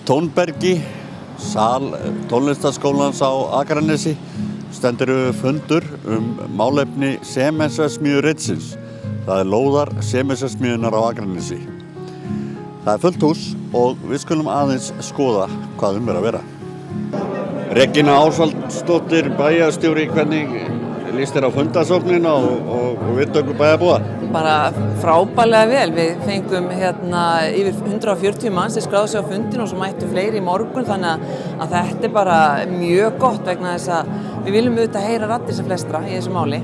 Tónbergi, sal tónlistarskólans á Akranesi, stendur fundur málefni Sementsverksmiðju Ritsins. Það lóðar Sementsverksmiðjunnar á Akranesi. Það fullt hús og við skulum aðeins skoða hvað er að vera. Regína Ásvaldsdóttir, bæjarstjóri, hvernig líst þér á fundasóknina og viðtöku bæjarbúa? Bara frábærlega vel. Við fengum yfir 140 manns sem skráðu sig á fundin og svo mættu fleiri í morgun, þannig að þetta er bara mjög gott vegna þess að við viljum auðvitað heyra raddir sem flestra í þessu máli.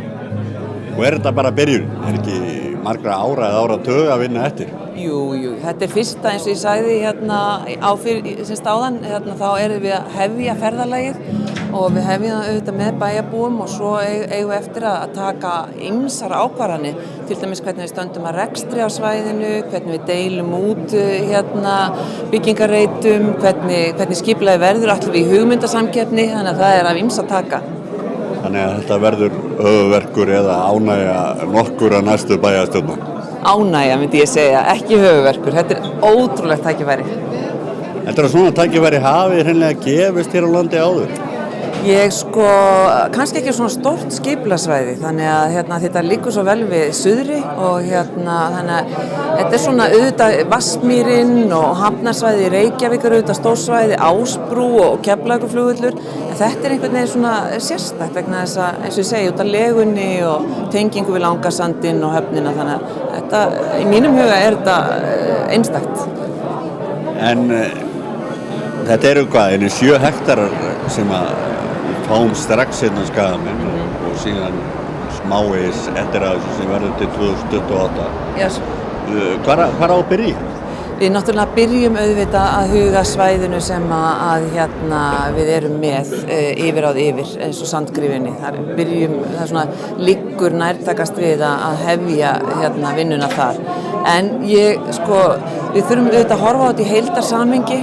Og er þetta bara byrjun? Er ekki margra ára eða áratug að vinna eftir? Jú, þetta er fyrsta, eins og ég sagði áðan, þá erum við að hefja ferðalagið og við hefjum það auðvitað með bæjarbúum og svo eigum við eftir að taka ýmsar ákvarðanir, til dæmis hvernig við stöndum að rekstri á svæðinu, hvernig við deilum út byggingarreitum, hvernig skipulagið verður, allir við í hugmyndasamkeppni, þannig að það er af ýmsu að taka. Þannig að þetta verður höfuðverkur eða ánægja nokkur að næstu bæjarstjórnar? Ánægja myndi ég segja, ekki höfuðverkur. Þetta er ótrúlegt tækifæri. Þetta er svona tækifæri hafi hreinlega gefist hér á landi áður? Kannski ekki svona stórt skipulagssvæði, þannig að þetta liggur svo vel við suðri og þannig að þetta er svona auðvitað Vatnsmýrin og Hafnarsvæði í Reykjavík er auðvitað stórsvæði, Ásbrú og Keflavíkurflugvöllur, en þetta er einhvern veginn svona sérstakt vegna þess að, eins og ég segi, út af legunni og tengingu við Langasandinn og höfnina, þannig að þetta, í mínum huga er þetta einstakt. En þetta eru einu 7 hektarar sem að fáum strax hérna Skagamenn og síðan smávegis eftir að þessu sem verður til 2028. Yes. Hvar á að byrja? Við náttúrulega byrjum auðvitað að huga svæðinu sem við erum með yfir eins og Sandgrífinni. Það liggur nærtakast við að hefja vinnuna þar. En við þurfum auðvitað að horfa á þetta í heildarsamhengi,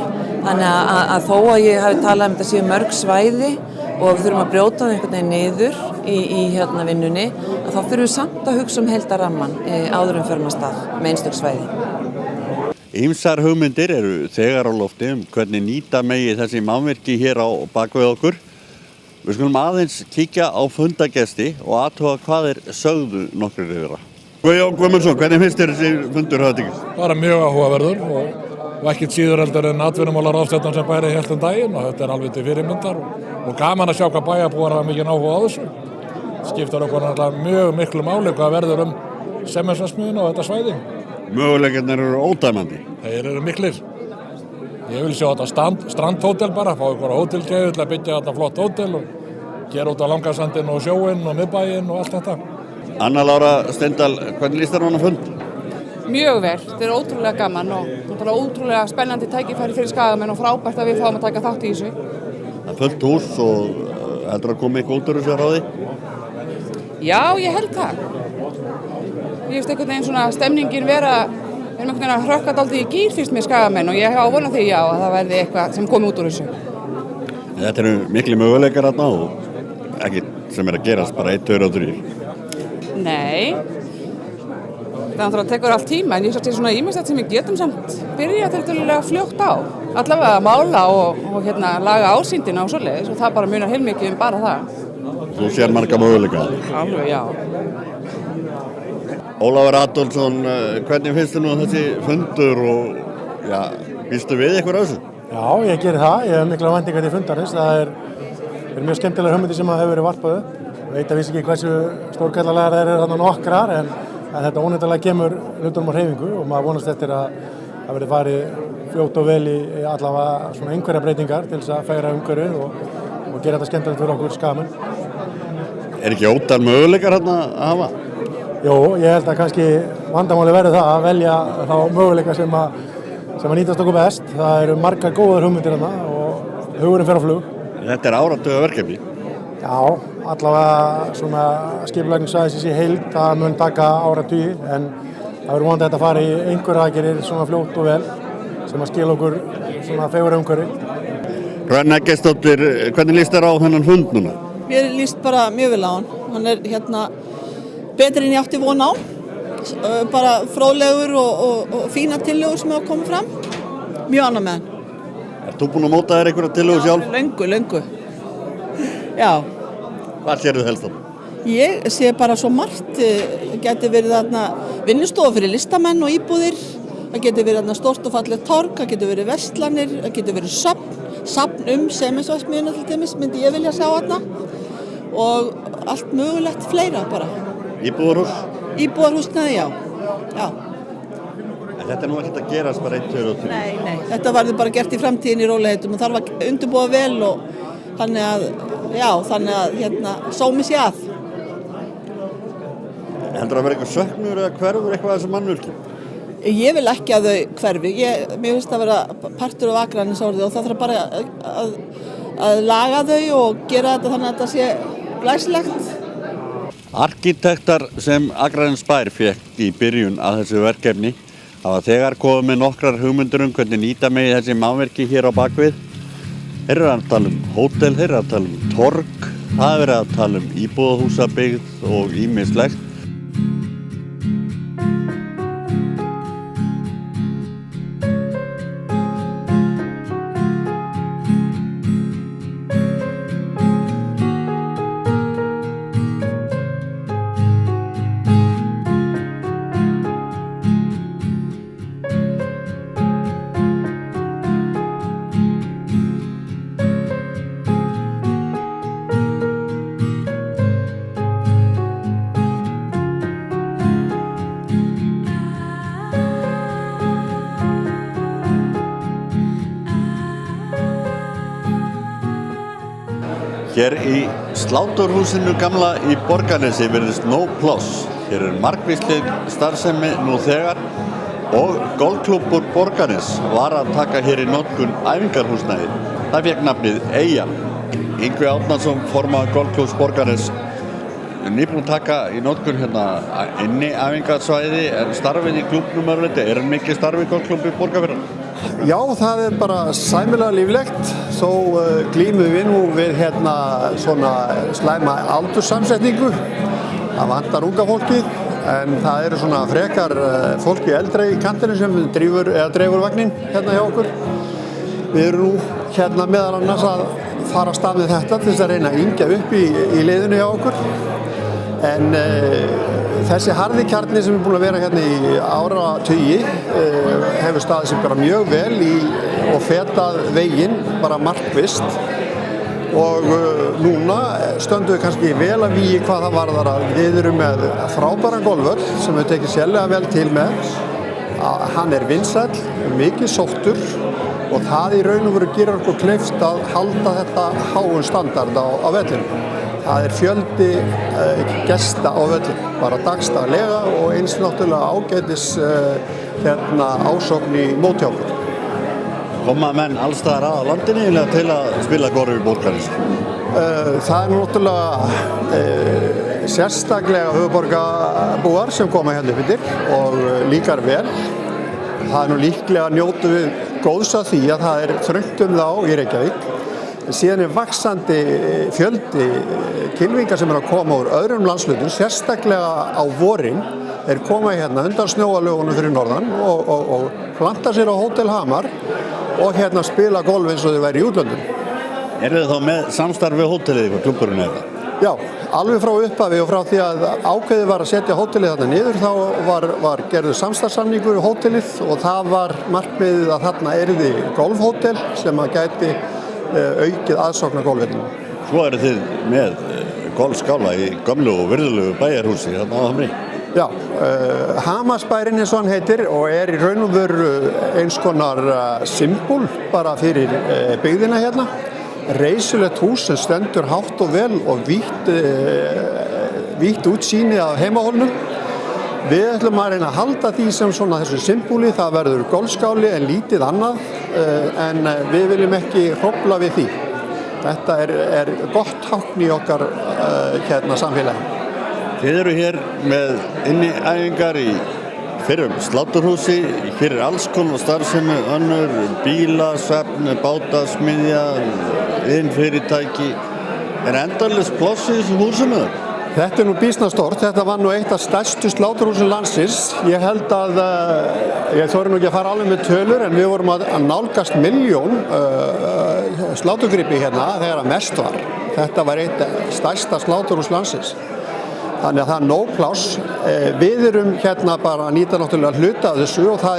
þannig að þó að ég hafi talað þetta séu mörg svæði og við þurfum að brjóta það einhvern veginn niður í vinnunni, þá þurfum við samt að hugsa heildarrammann áður en förum af stað með einstök svæði. Ýmsar hugmyndir eru þegar á lofti hvernig nýta megi þessi mannvirki hér á bakvið okkur. Við skulum aðeins kíkja á fundagesti og athuga hvað sögðu nokkrir yfir það. Guðjón Guðmundsson, hvernig finnst þér þessi fundur hafa tekist? Bara mjög áhugaverður og ekkert síður heldur en atvinnumálaráðstefnan sem bæri hélt daginn og þetta er alveg til fyrirmyndar og gaman að sjá hvað bæjarbúar hafa mikinn áhuga á þessu. Skiptar okkur náttúrulega mjög miklu máli hvað verður Sementsverksmiðjuna og þetta svæði. Möguleikarnir eru ódæmandi. Þeir eru miklir. Ég vil sjá þetta strandhótel bara, fá ykkur á hótelkeið til að byggja þetta flott hótel og gera út á Langasandinn og sjóinn og miðbæinn og allt þetta. Anna Lára Steindal, hvernig líst þér á þennan fund? Mjög vel, þetta er ótrúlega gaman og ótrúlega spennandi tækifæri fyrir Skagamenn og frábært að við fáum að taka þátt í þessu. Það er fullt hús og heldur að koma eitthvað út úr þessu ráði? Já, ég held það. Ég veist einhvern veginn svona stemningin við erum einhvern veginn að hrökka dálítið í gír fyrst með Skagamenn og ég hef ávonað því að það verði eitthvað sem komi út úr þessu. Þetta eru mikli möguleikar þarna og ekki sem að gerast bara 1, 2 og 3. Nei. Það tekur allt tíma, en ég sést svona ýmislegt sem við getum samt byrja tiltölulega fljótt á. Allavega að mála og laga ásýndina og svoleiðis og það bara munar heilmikið bara það. Þú sér marga möguleika? Alveg, já. Ólafur Adolfsson, hvernig finnst þér nú þessi fundur og býstu við eitthvað á þessu? Já, ég geri það. Ég hef mikla væntingar til fundarins. Það er mjög skemmtilega hugmyndir sem hefur verið varpað upp. Ég veit að vissi ekki hversu stórkallalegar þeir eru þarna nokkrar, en þetta ónefndalega kemur hlutunum á hreyfingu og maður vonast eftir að það verði farið fljótt og vel í allavega svona einhverja breytingar til þess að fegra umhverfið og gera þetta skemmtilegt fyrir okkur Skagamenn. Er ekki ótal möguleikar hérna að hafa? Jú, ég held að kannski vandamáli verði það að velja þá möguleika sem að nýtast okkur best. Það eru margar góðar hugmyndir hérna og hugurinn fer á flug. Þetta er áratugarverkefni. Já, allavega svona skipulagningssvæðisins í heild, það mun taka áratugi, en það verður vonandi að þetta fari í einhverja aðgerðir svona fljótt og vel sem að skila okkur svona fegur umhverfi. Hrönn Eggertsdóttir, hvernig líst þér á þennan fund núna? Mér líst bara mjög vel á hann. Hann er betri en ég átti von á. Bara fróðlegur og fína tillögur sem hafa komið fram. Mjög ánægð með hann. Ert þú búin að móta þér einhverja tillögu sjálf? Löngu. Já. Hvað sérðu helst þarna? Ég sé bara svo margt, geti verið þarna vinnustofa fyrir listamenn og íbúðir, það geti verið þarna stórt og fallegt torg, það geti verið verslanir, það geti verið safn Semensverksmiðjuna til dæmis, myndi ég vilja sjá þarna og allt mögulegt fleira bara. Íbúðarhús? Íbúðarhúsnaði, já. En þetta nú ekkert að gerast bara 1, 2 og 3? Nei, þetta verður bara gert í framtíðin í rólegheitum og þarf að undirbúa vel og þannig að sómi sé að. Heldur að vera eitthvað söknur eða hverfur eitthvað af þessum mannvirkjum? Ég vil ekki að þau hverfi. Mér finnst að vera partur af Akranesorðið og það þarf bara að laga þau og gera þetta þannig að þetta sé glæsilegt. Arkitektar sem Akranesbær fékk í byrjun að þessu verkefni hafa þegar komið með nokkrar hugmyndir hvernig nýta megi þessi mannvirki hér á bakvið. Þeir eru að tala hótel, þeir eru að tala torg, það er verið að tala íbúðarhúsabyggð og ýmislegt. Hér í sláturhúsinu gamla í Borgarnesi virðist nóg pláss. Hér margvísleg starfsemi nú þegar og golfklúbbur Borgarnes var að taka hér í notkun æfingarhúsnæði. Það fékk nafnið Eyja. Yngvi Árnason, formaður golfklúbbs Borgarnes, nýbúinn að taka í notkun hérna inni æfingarsvæði, en starfið í klúbbnum er mikið starfið í golfklúbbi Borgarfjarðar? Já, það er bara sæmilega líflegt, þó glímum við nú við svona slæma aldurssamsetningu. Það vantar unga fólkið, en það eru svona frekar fólki eldra í kantinu sem dreifur vagnin hérna hjá okkur. Við erum nú meðal annars að fara af stað með þetta til þess að reyna að yngja upp í liðinu hjá okkur. En þessi harði kjarni sem er búin að vera hérna í áratugi hefur staðið sig bara mjög vel og fetað veginn bara markvisst og núna stöndum við kannski vel að vígi hvað það varðar að við erum með frábæran golfvöll sem við tekið sérlega vel til með. Hann er vinsæll, mikið sóttur og það í raun og veru gerir okkur kleift að halda þetta háum standard á vellinum. Það er fjöldi gesta á völlin, bara dagstaglega og eins náttúrulega ágætis ásókn í móti okkur. Koma menn allstaðar að landinu til að spila golf í Borgarnes? Það er náttúrulega sérstaklega höfuðborgarbúar sem koma hérna upp yfir og líkar vel. Það er nú líklega njótu við góðs af því að það er þröngt þá í Reykjavík. Síðan er vaxandi fjöldi kylfinga sem er að koma úr öðrum landshlutum, sérstaklega á vorin. Þeir koma hérna undan snjóalögunum fyrir norðan og planta sér á Hótel Hamar og spila golf eins og þeir væri í útlöndum. Eru þið þá með samstarf við hótelið ykkur, klúbburinn eða? Já, alveg frá upphafi og frá því að ákveðið var að setja hótelið þarna niður þá var gerður samstarfssamningur við hótelið og það var markmiðið að þarna yrði golfhótel sem að gæti aukið aðsókn á golfvellinu. Svo eru þið með golfskála í gömlu og virðulegu bæjarhúsi þarna á Hamri. Já, Hamarsbærinn eins og hann heitir og er í raun og veru eins konar symbol bara fyrir byggðina hérna. Reisulegt hús sem stendur hátt og vel og vítt útsýni af heimahólnum. Við ætlum að reyna að halda því sem svona þessu symbóli, það verður golfskáli en lítið annað, en við viljum ekki hrófla við því. Þetta er gott tákn í okkar samfélagi. Þið eru hér með inniæfingar í fyrrum sláturhúsi, fyrir alls konar starfsemi, önnur, bílasafn, bátasmiðja, iðnfyrirtæki. Er endalaust pláss í þessum húsum eða? Þetta nú býsna stórt, þetta var nú eitt af stærstu sláturhúsum landsins. Ég held að, ég þori nú ekki að fara alveg með tölur, en við vorum að nálgast 1 milljón sláturgripi hérna þegar að mest var. Þetta var eitt stærsta sláturhús landsins. Þannig að það nóg pláss. Við erum hérna bara að nýta náttúrulega hluta af þessu og það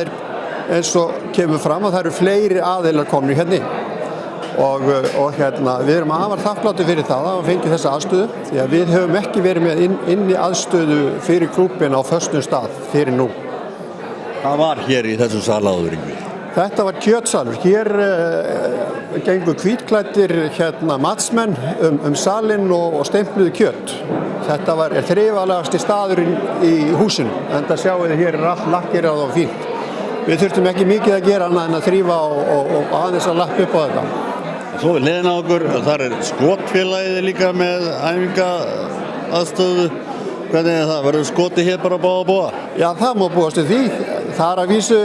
eins og kemur fram að það eru fleiri aðilar komnir hérna inn. Og hérna, við erum afar þakklátir fyrir það að fengið þessa aðstöðu því að við höfum ekki verið með inni aðstöðu fyrir klúbbinn á föstum stað fyrir nú. Hvað var hér í þessum sal áður, Yngvi? Þetta var kjötsalur. Hér gengur hvítklæddir matsmenn salinn og stempluðu kjöt. Þetta er þrifalegasti staðurinn í húsinu, enda sjáum við hér allt lakkirað og fínt. Við þurftum ekki mikið að gera annað en að þrífa og aðeins að lappa upp á þetta. Svo við hliðina á okkur, þar skotfélagið líka með æfingaaðstöðu. Hvernig er það? Verður skoti hér bara búa? Já, það má búast við því. Það er að vísu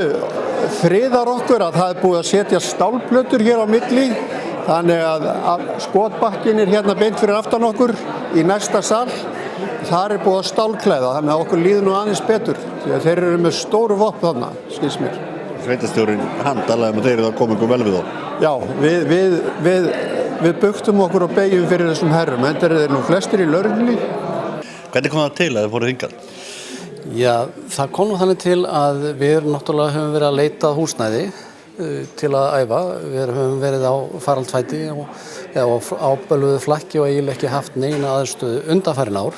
friðar okkur að það er búið að setja stálplötur hér á milli. Þannig að skotbakkin er hérna beint fyrir aftan okkur í næsta sal. Þar er búið að stálklæða, þannig að okkur líður nú aðeins betur. Því að þeir eru með stóru vopn þarna, skils mér. Sveitastjórinn talaði með þeir að koma ykkur vel við þá. Já, við bugtum okkur og beygjum fyrir þessum herrum, enda eru þeir nú flestir í lögreglunni. Hvernig kom það til að þið fóruð hingað? Já, það kom nú þannig til að við náttúrulega höfum verið að leita húsnæði til að æfa. Við höfum verið á faraldfæti og á bölvuðu flakki og eiginlega ekki haft neina aðstöðu undanfarin ár.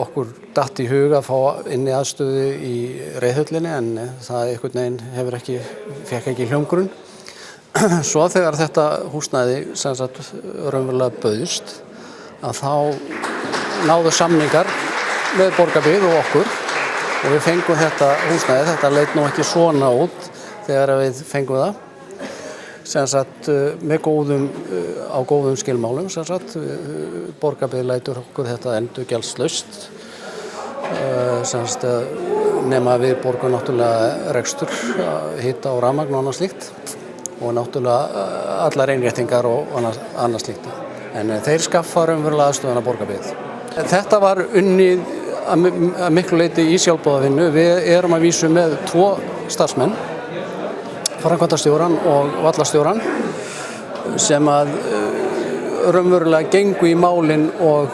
Okkur datt í hug að fá inni aðstöðu í reiðhöllinni en það einhvern veginn fekk ekki hljómgrunn. Svo þegar þetta húsnæði sem sagt raunverulega bauðst að þá náðu samningar með Borgarbyggð og okkur og við fengum þetta húsnæði. Þetta leit nú ekki svona út þegar við fengum það. Sem sagt með góðum skilmálum sem sagt Borgarbyggð lætur okkur þetta endurgjaldslaust sem sagt nema við borgum náttúrulega rekstur, hita og rafmagn og annað slíkt og náttúrulega allar innréttingar og annað slíkt en þeir skaffa raunverulega aðstöðuna Borgarbyggð. Þetta var unnið að miklu leyti í sjálfboðavinnu. Við erum að vísu með 2 starfsmenn framkvæmdastjórann og vallarstjórann sem að raunverulega gengu í málin og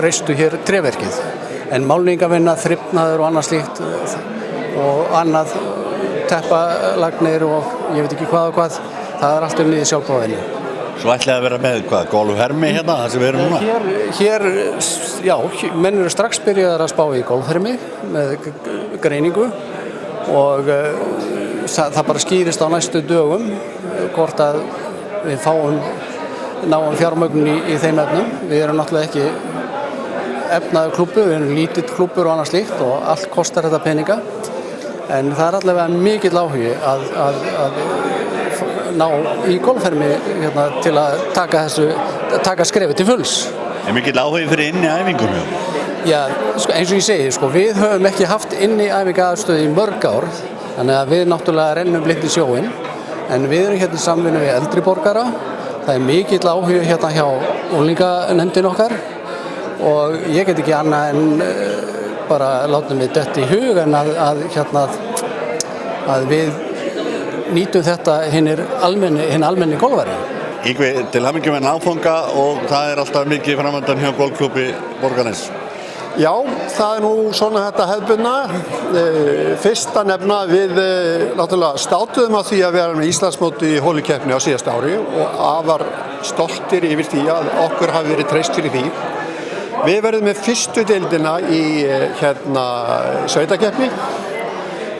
reistu hér tréverkið. En málningavinna, þrifnaður og annað slíkt og annað teppalagnir og ég veit ekki hvað og hvað, það er allt unnið í sjálfboðavinnu. Svo ætlaði að vera með hvað, golfhermi hérna, það sem við erum núna? Hér, já, menn eru strax byrjaðar að spá í golfhermi með greiningu og það bara skýrist á næstu dögum hvort að við náum fjármögnun í þeim efnum. Við erum náttúrulega ekki efnaður klúbbur, við erum lítill klúbbur og annað slíkt og allt kostar þetta peninga en það er allavega mikill áhugi að ná í golfhermi til að taka skrefið til fulls. Er mikill áhugi fyrir inni æfingum? Já, eins og ég segi, við höfum ekki haft inni æfingaaðstöðu í mörg ár þannig að við náttúrulega rennum blind í sjóinn en við erum hérna í samvinnu við eldri borgara. Það er mikill áhugi hérna hjá unglinganefndin okkar og ég get ekki annað en bara látum við detta í hug en að við nýtum þetta hinn almenni golfari. Yngvi, til hamingju með áfanga og það er alltaf mikið framöndan hjá golfklúbbi Borgarnes. Já, það er nú svona þetta hefðbundna. Fyrst að nefna við náttúrulega státuðum að því að vera með Íslandsmóti í holukeppni á síðasta ári og afar stoltir yfir því að okkur hafi verið treyst fyrir því. Við verðum með fyrstu deildina í sveitakeppni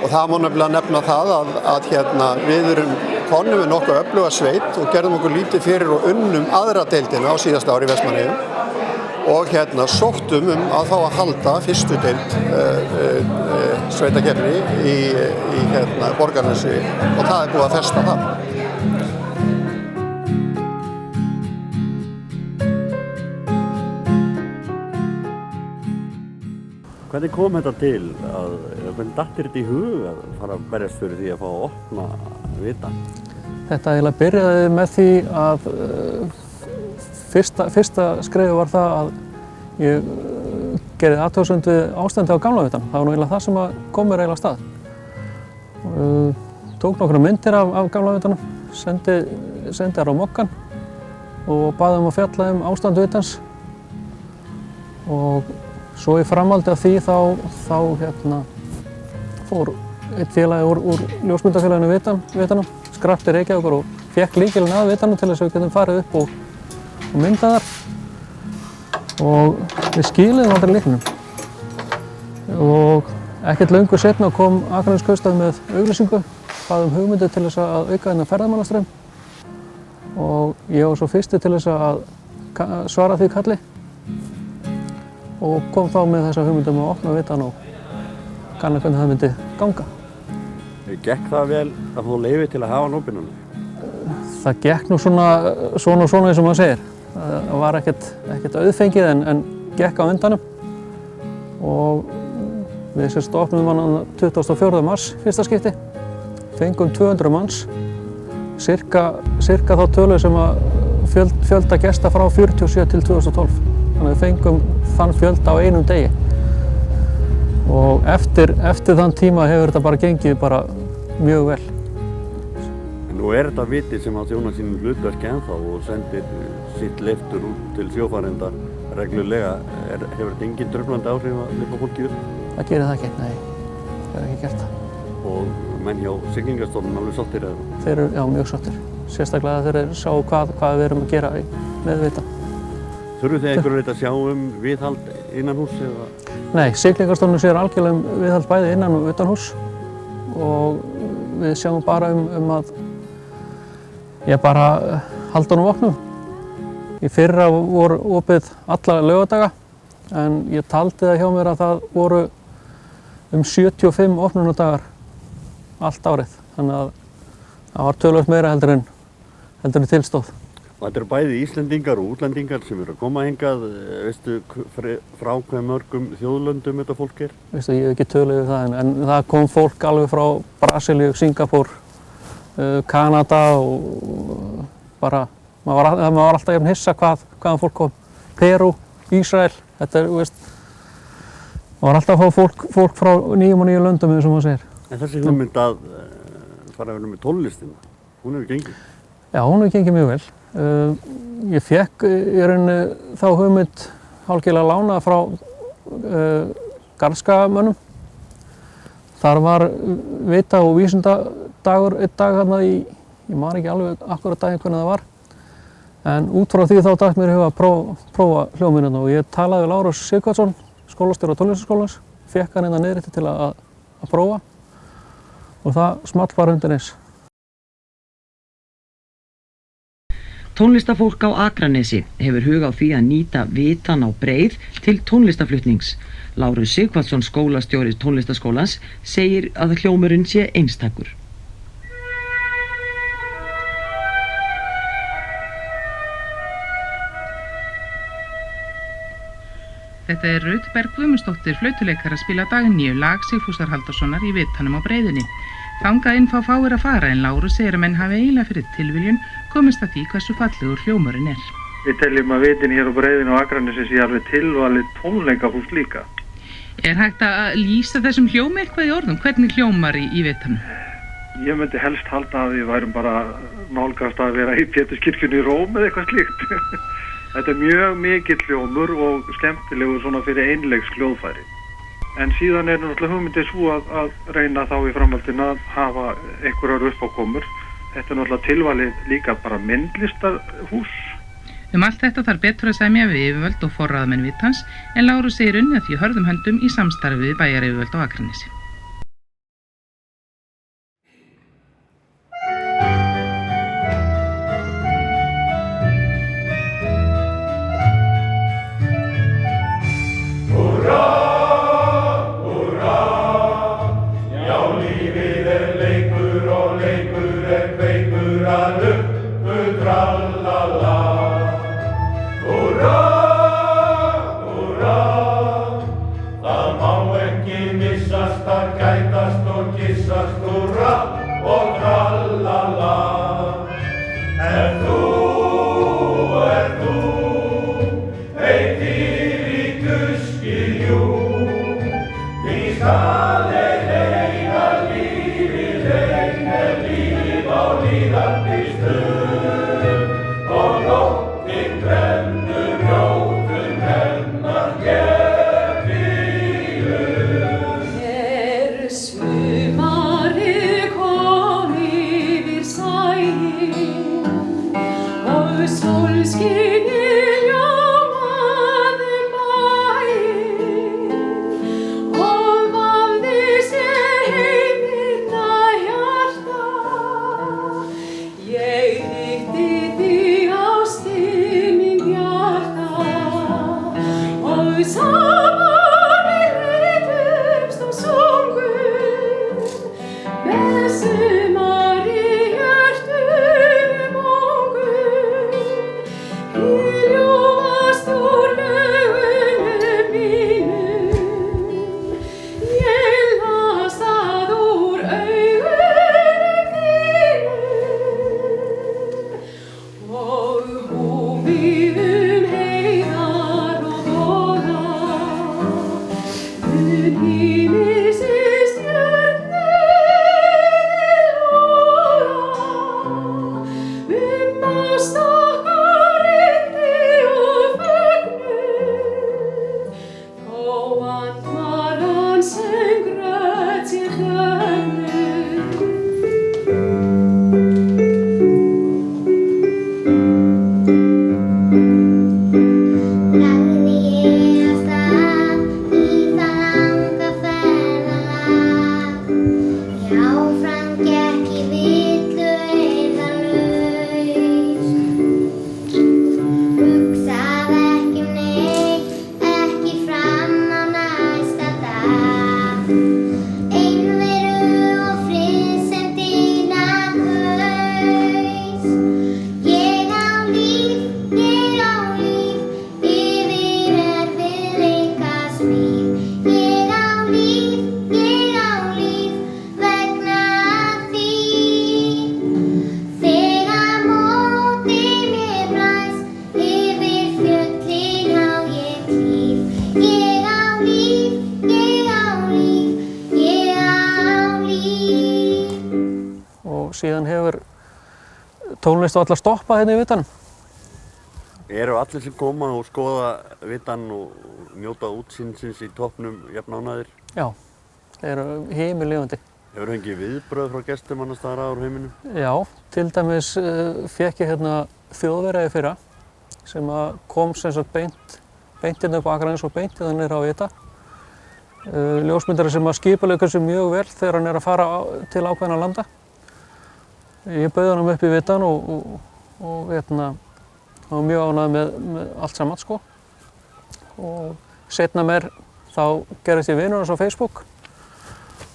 og það má nefnilega nefna það að við erum konum við nokkuð öfluga sveit og gerðum okkur lítið fyrir og unnum aðra deildina á síðasta ári í Vestmannaeyjum og sóttum að fá að halda fyrstu deild sveitakeppni í Borgarnesi og það er búið að festa það. Hvernig kom þetta til? Hvernig dattir þetta í hug að fara að berjast fyrir því að fá að opna vita? Þetta eiginlega byrjaði með því að fyrsta skrefi var það að ég gerði athugasemd við ástandi á gamla vitanum. Það var nú eiginlega það sem kom mér eiginlega af stað. Tók nokkrar myndir af gamla vitanum, sendi þær á Mokkan og baði að fjalla ástand vitans. Og svo í framhaldi af því þá fór einn félagi úr ljósmyndafélaginu vitanum, skrapp til Reykjavíkur og fékk lykilinn að vitanum til þess að við getum farið upp og myndað þar. Og við skiluðum aldrei lyklinum. Og ekkert löngu seinna kom Akraneskaupstað með auglýsingu, bað hugmyndir til þess að auka þennan ferðamannastraum. Og ég var svo fyrsti til þess að svara því kalli og kom þá með þessa hugmyndum að opna vitan og kanna hvernig það myndi ganga. Gekk það vel að fá leyfi til að hafa hann opinn? Það gekk nú svona eins og maður segir. Það var ekkert auðfengið en gekk á endanum og við opnum hann 24. mars fyrsta skipti. Fengum 200 manns, cirka þá tölu sem að fjölda gesta frá 47 til 2012. Þannig að við fengum þann fjölda á einum degi. Og eftir þann tíma hefur þetta bara gengið mjög vel. Nú þetta viti sem að þjóna sínum hlutverki ennþá og sendir sitt leiftur út til sjófarenda reglulega. Hefur þetta engin truflandi áhrif að hleypa fólki upp? Það gerir það ekki, nei. Það er ekki gert það. Og menn hjá Siglingastofnun alveg sáttir eða? Þeir eru, já, mjög sáttir. Sérstaklega þeir sjá hvað við erum að gera með vita. Þurfuð þið einhverju að sjá viðhald innan hús eða? Nei, Siglingastofnun sér algjörlega viðhald bæði innan og utan hús og við sjáum bara að halda honum opnum. Í fyrra voru opið alla laugardaga en ég taldi það hjá mér að það voru 75 opnunardagar allt árið. Þannig að það var töluvert meira heldur en tilstóð. Þetta eru bæði Íslendingar og útlendingar sem eru að koma hingað. Veistu frá hve mörgum þjóðlöndum þetta fólk er? Veistu, ég hef ekki tölu yfir það en það kom fólk alveg frá Brasilíu, Singapúr, Kanada og maður var alltaf jafn hissa hvaðan fólk kom. Perú, Ísrael, maður var alltaf að fá fólk frá nýjum löndum eins og maður segir. En þessi hugmynd að fara að vera með tónlistina, hún hefur gengið? Já, hún hefur gengið mjög vel. Ég fékk í rauninni þá hugmynd hálfgerðlega lánaða frá garðskamönnum. Þar var vita- og vísindadagur einn dag þarna ég man ekki alveg akkúrat daginn hvernig það var. En út frá því þá datt mér í huga að prófa hljóðmyndirnar og ég talaði við Lárus Sighvatsson, skólastjóra tónlistarskólans, fékk hann niðrrétti til að prófa og það small bara undir eins. Tónlistarfólk á Akranesi hefur hug á því að nýta vitan á Breið til tónlistarflutnings. Lárus Sighvatsson, skólastjóri tónlistarskólans, segir að hljómurinn sé einstakur. Þetta er Ruth Berg Guðmundsdóttir, flautuleikari að spila Dagnýju, lag Sigfúsar Halldórssonar í vitanum á Breiðunni. Þangað inn fá fáir að fara en Lárus segir að menn hafi eiginlega fyrir tilviljun komist að því hversu fallegur hljómurinn er. Við teljum að vitin hér á Breiðunni og Akranesi sé alveg tilvalið tónleikahús líka. Er hægt að lýsa þessum hljómi eitthvað í orðum? Hvernig hljómar í vitanum? Ég myndi helst halda að við værum bara nálgast að vera í Péturskirkjunni í Róm eða eitthvað slíkt. Þetta er mjög mikill hljómur og skemmtilegur svona fyrir einleiks hljóðfæri. En síðan er náttúrulega hugmyndið svo að reyna þá í framhaldinu að hafa einhverjar uppákomur. Þetta er náttúrulega tilvalið líka bara myndlistarhús. Allt þetta þarf betur að semja við yfirvöld og forráðamenn vitans en Lárus segir unnið að því hörðum höndum í samstarfi við bæjaryfirvöld á Akranesi. En þú síðan hefur tónlist og allar stoppað hérna í Vitanum. Eru allir sem koma og skoða Vitann og njóta útsýnisins í toppnum jafn ánægðir? Já, þeir eru himinlifandi. Hefur fengið viðbrögð frá gestum annars staðar á heiminum? Já, til dæmis fékk ég hérna Þjóðverja í fyrra sem kom sem sagt beint hérna upp á Akranes og beint hérna niður á Vita. Ljósmyndari sem skipuleggur sig mjög vel þegar hann að fara til ákveðna landa. Ég bauð hann upp í Vitann og hérna var mjög ánægður með allt saman sko. Og seinna meir þá gerðist ég vinur hans á Facebook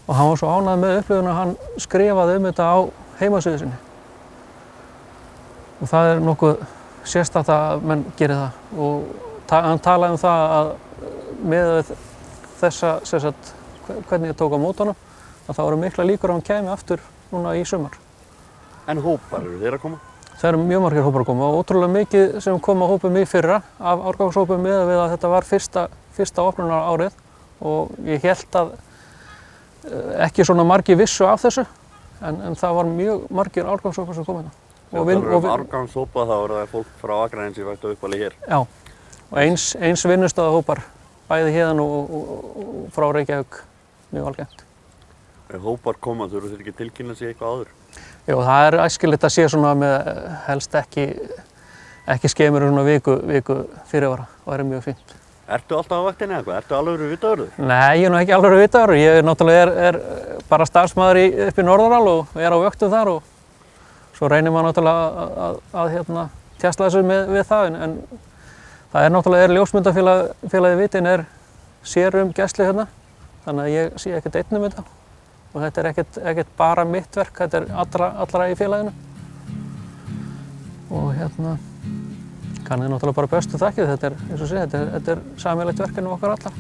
og hann var svo ánægður með upplifun að hann skrifaði þetta á heimasíðu sinni. Og það nokkuð sérstakt að menn geri það og hann talaði það að með þessa, hvernig ég tók á mót honum, að það voru mikla líkur að hann kæmi aftur núna í sumar. En hópar, eru þeir að koma? Það eru mjög margir hópar að koma og ótrúlega mikið sem kom að hópum í fyrra af árgangshópum miðað við að þetta var fyrsta opnunar árið og ég hélt að ekki svona margir vissu af þessu en það var mjög margir árgangshópar sem kom hérna. Þegar það eru árgangshópa þá eru það fólk frá Akranesi sem vakti uppáli hér? Já, og eins vinnustöðahópar bæði héðan og frá Reykjavík mjög algengt. Ef hópar koma þurfa þeir ekki tilkynna sig eitthvað áður? Jú, það æskilegt að sé svona með helst ekki skemur svona viku fyrirvara og það mjög fínt. Ertu alltaf á vaktinni eða hvað? Ertu alvöru vitaður? Nei, ég ekki alvöru vitaður. Ég náttúrulega er bara starfsmaður upp í Norðural og er á vöktum þar og svo reynir maður náttúrulega að tjasla þessu við það en það náttúrulega ljósmyndafélagið Vitinn sér gæslu hérna þannig að ég sé ekkert einn um þetta. Og þetta er ekkert bara mitt verk, þetta er allra í félaginu. Og kann ég náttúrulega bara bestu þakkið, þetta er sameiginlegt verkefni okkar allra.